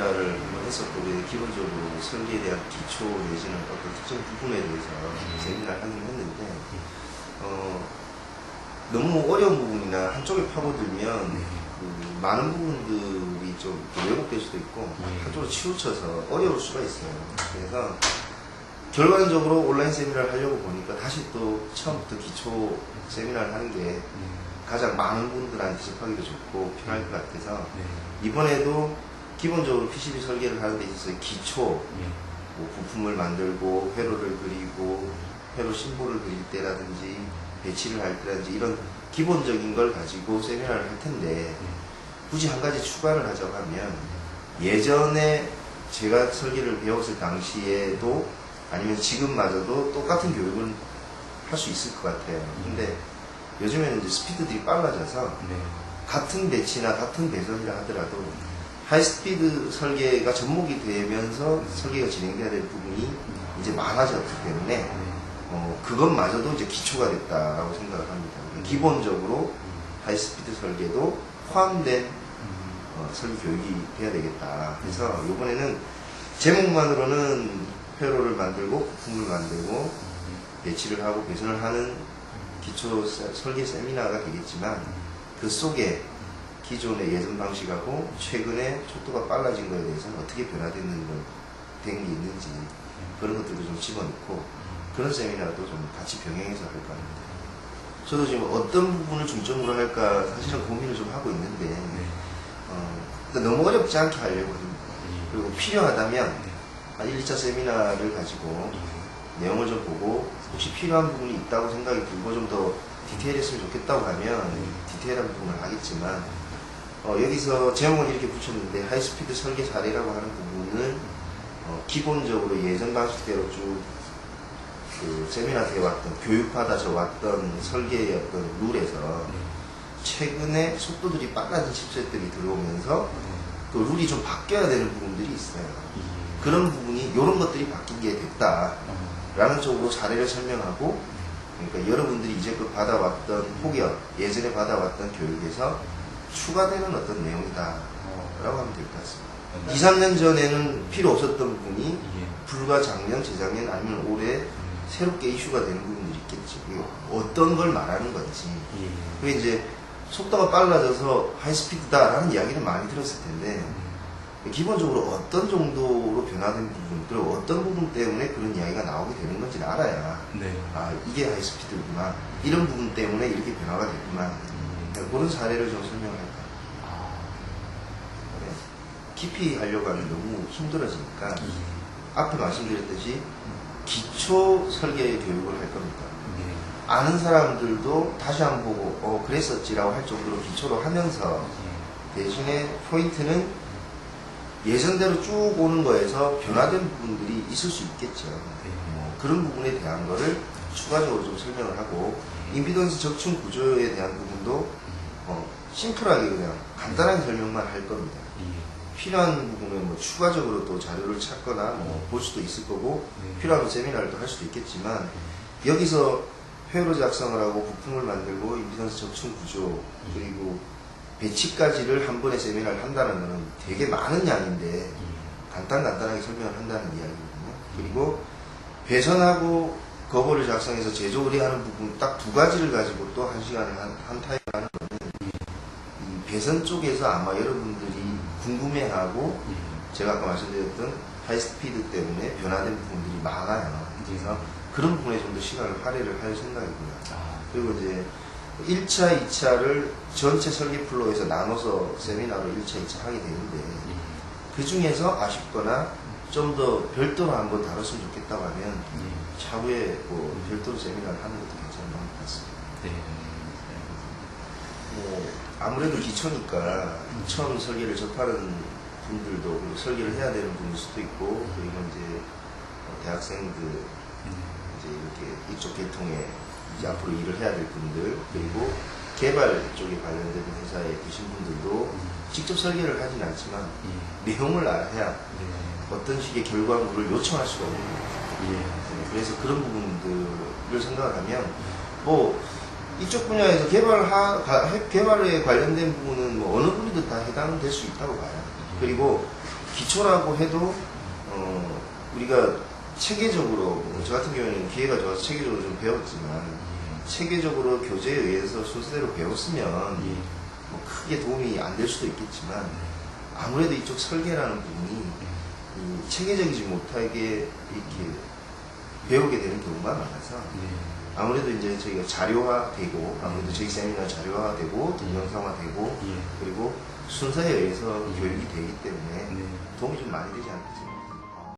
를 한번 했었고, 기본적으로 설계에 대한 기초 내지는 어떤 특정 부분에 대해서 세미나를 하긴 했는데, 너무 어려운 부분이나 한쪽에 파고들면 그 많은 부분들이 좀 왜곡될 수도 있고 한쪽으로 치우쳐서 어려울 수가 있어요. 그래서 결과적으로 온라인 세미나를 하려고 보니까 다시 또 처음부터 기초 세미나를 하는 게 가장 많은 분들한테 접하기도 좋고 편할 것 같아서 이번에도 기본적으로 PCB 설계를 하는 데 있어서 기초 뭐 부품을 만들고 회로를 그리고 회로 심볼을 그릴 때라든지 배치를 할 때라든지 이런 기본적인 걸 가지고 세미나를 할 텐데 굳이 한 가지 추가를 하자고 하면 예전에 제가 설계를 배웠을 당시에도 아니면 지금마저도 똑같은 교육을 할 수 있을 것 같아요. 근데 요즘에는 이제 스피드들이 빨라져서 같은 배치나 같은 배선이라 하더라도 하이스피드 설계가 접목이 되면서 설계가 진행돼야 될 부분이 이제 많아졌기 때문에 그것마저도 이제 기초가 됐다라고 생각을 합니다. 기본적으로 하이스피드 설계도 포함된 설계 교육이 돼야 되겠다. 그래서 이번에는 제목만으로는 회로를 만들고 부품을 만들고 배치를 하고 배선을 하는 기초 설계 세미나가 되겠지만 그 속에 기존의 예전 방식하고 최근에 속도가 빨라진 거에 대해서는 어떻게 변화된 게 있는지 그런 것들도 좀 집어넣고 그런 세미나도 좀 같이 병행해서 할까 합니다. 저도 지금 어떤 부분을 중점으로 할까 사실은 고민을 좀 하고 있는데 너무 어렵지 않게 하려고 합니다. 그리고 필요하다면 한 1차 세미나를 가지고 내용을 좀 보고 혹시 필요한 부분이 있다고 생각이 들고 좀 더 디테일했으면 좋겠다고 하면 디테일한 부분을 하겠지만 여기서 제목은 이렇게 붙였는데 하이스피드 설계 사례라고 하는 부분을 기본적으로 예전 방식대로 쭉 그 세미나 때 왔던 교육받아서 왔던 설계의 어떤 룰에서 최근에 속도들이 빨라진 칩셋들이 들어오면서 그 룰이 좀 바뀌어야 되는 부분들이 있어요. 그런 부분이 이런 것들이 바뀐 게 됐다 라는 쪽으로 사례를 설명하고 그러니까 여러분들이 이제껏 받아왔던 혹여 예전에 받아왔던 교육에서 추가되는 어떤 내용이다 라고 하면 될 것 같습니다. 2, 3년 전에는 필요 없었던 부분이 불과 작년, 재작년 아니면 올해 새롭게 이슈가 되는 부분들이 있겠지. 어떤 걸 말하는 건지. 그게 이제 속도가 빨라져서 하이스피드다라는 이야기는 많이 들었을 텐데 기본적으로 어떤 정도로 변화된 부분 그리고 어떤 부분 때문에 그런 이야기가 나오게 되는 건지를 알아야 아 이게 하이스피드구나 이런 부분 때문에 이렇게 변화가 됐구나 그런 사례를 좀 설명할까. 깊이 하려고 하면 너무 힘들어지니까 앞에 말씀드렸듯이 기초 설계 교육을 할 겁니다. 아는 사람들도 다시 한번 보고 그랬었지라고 할 정도로 기초로 하면서 대신에 포인트는 예전대로 쭉 오는 거에서 변화된 부분들이 있을 수 있겠죠. 그런 부분에 대한 거를 추가적으로 좀 설명을 하고 임피던스 적층 구조에 대한 부분도 심플하게 그냥 간단하게 설명만 할 겁니다. 필요한 부분은 뭐 추가적으로 또 자료를 찾거나 뭐 볼 수도 있을 거고 필요하면 세미나를 또 할 수도 있겠지만 여기서 회로 작성을 하고 부품을 만들고 임피던스 적층 구조 그리고 배치까지를 한 번에 세미나를 한다는 것은 되게 많은 양인데 간단하게 설명을 한다는 이야기거든요. 그리고 배선하고 거버를 작성해서 제조 의뢰하는 부분 딱 두 가지를 가지고 또 한 시간에 한 타임 하는 거는 이 배선 쪽에서 아마 여러분들이 궁금해하고 제가 아까 말씀드렸던 하이스피드 때문에 변화된 부분들이 많아요. 그래서 그런 부분에 좀 더 시간을 할애를 할 생각이고요. 그리고 이제 1차, 2차를 전체 설계 플로우에서 나눠서 세미나로 1차, 2차 하게 되는데 그 중에서 아쉽거나 좀 더 별도로 한번 다뤘으면 좋겠다고 하면 차후에 뭐 별도로 세미나를 하는 것도 괜찮은 것 같습니다. 뭐 아무래도 기초니까 처음 설계를 접하는 분들도 그리고 설계를 해야 되는 분일 수도 있고 그리고 이제 대학생들 이제 이렇게 이쪽 계통에 이제 앞으로 일을 해야 될 분들 그리고 개발 쪽에 관련된 회사에 계신 분들도 직접 설계를 하진 않지만 내용을 알아야 어떤 식의 결과물을 요청할 수가 있는 거예요. 그래서 그런 부분들을 생각을 하면 뭐 이쪽 분야에서 개발에 관련된 부분은 뭐 어느 분이든 다 해당될 수 있다고 봐요. 그리고 기초라고 해도 우리가 체계적으로 저 같은 경우에는 기회가 좋아서 체계적으로 좀 배웠지만 체계적으로 교재에 의해서 순서대로 배웠으면 뭐 크게 도움이 안 될 수도 있겠지만 아무래도 이쪽 설계라는 부분이 이 체계적이지 못하게 이렇게 배우게 되는 경우가 많아서 아무래도 이제 저희가 자료화되고 아무래도 저희 세미나 자료화되고 동영상화되고 그리고 순서에 의해서 교육이 되기 때문에 도움이 좀 많이 되지 않겠습니까?